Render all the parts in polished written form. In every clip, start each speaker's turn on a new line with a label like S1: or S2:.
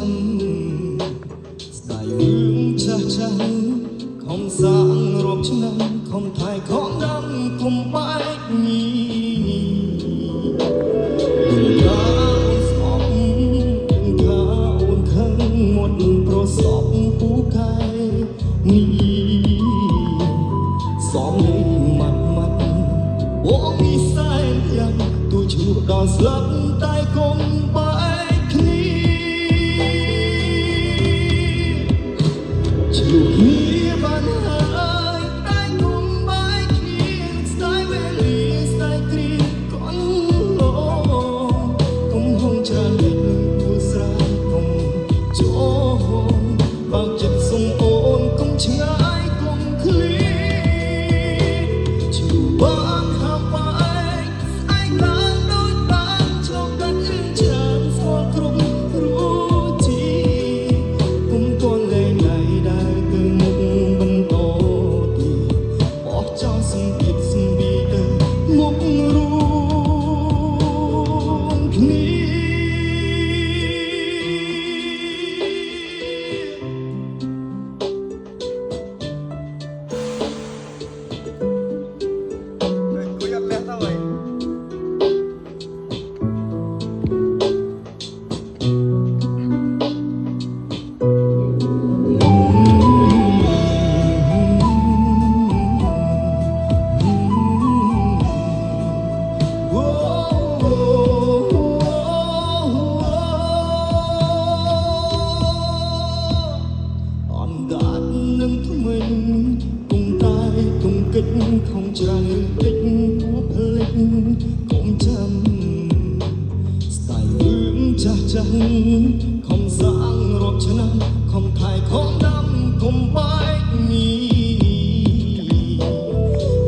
S1: ចាំស្ដាយរឿងចាស់ចាស់ខំសាងរាប់ឆ្នាំខំថែខំដាំគុំបែកញីថាអូនស្អប់ថាអូនខឹងមុតប្រសពពូកែនេះសំលេងម៉ាត់ម៉ាត់អូមីសែនយ៉ាងទូឈ្មោះដល់ស្លាប់តែគុំបែកគ្នាឈ្មោះគ្នាបានហើយតែគុំបែកគ្នាស្ដាយវេលាស្ដាយគ្រាកូនលោគុំហងច្រើនលេងគូស្រែគុំចូលបើចិត្តសុំអូនគុំឆ្ងាយគុំឃ្លីបានហាប់បែកស្អែកឡើងដូចបានឆ្លងកាត់រឿងច្រើនស្គាល់គ្រប់รู้ទីគុំទាន់លែងណៃដែលគឺមុខបន្តទីបោះចោលសម្ពាធសម្ពីទៅមុខរួមគ្នាខំច្រើនតិចគួផ្លេចកុំចាំស្ដាយរឿងចាស់ចាស់ខំសាងរាប់ឆ្នាំខំថែខំដាំកុំបែកញី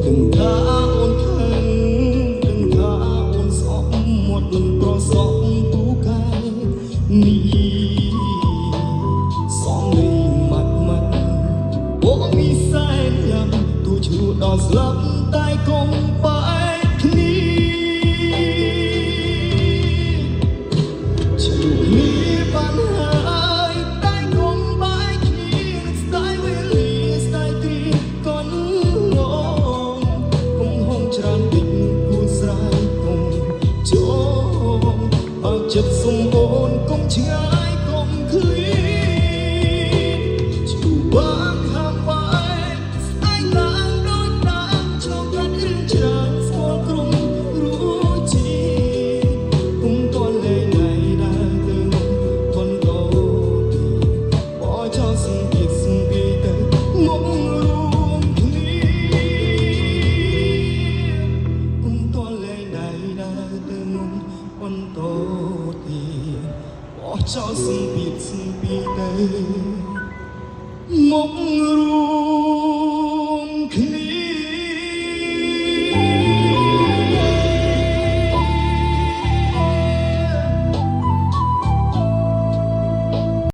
S1: ដឹងថាអូនខឹងដឹងថាអូនស្អប់មាត់មិនប្រសពពូកែនេះសំលេងម៉ាត់ម៉ាត់អូមីសែនយ៉ាងទូឈ្មោះដល់ស្លាប់តែកុំបែកគ្នាឈ្មោះគ្នាបានហើយតែកុំបែកគ្នាស្ដាយវេលាស្ដាយគ្រាកូនលោកុំហងច្រើនពេកគូស្រែកុំចូលបើចិត្តសុំអូនកុំឆ្ងាយកុំឃ្លីជួបានហាប់បែកស្អែកឡើងដូចបានឆ្លងកាត់រឿងច្រើនស្គាល់គ្រប់รู้ទីគុំទាន់លែងណៃដែលទៅបន្តទីបោះចោលសម្ពាធសម្ពីទៅមុខរួមគ្នាគុំទាន់លែងណៃដែលទៅមុខបន្តទីបោះចោលសម្ពាធសម្ពីទៅមុខរួម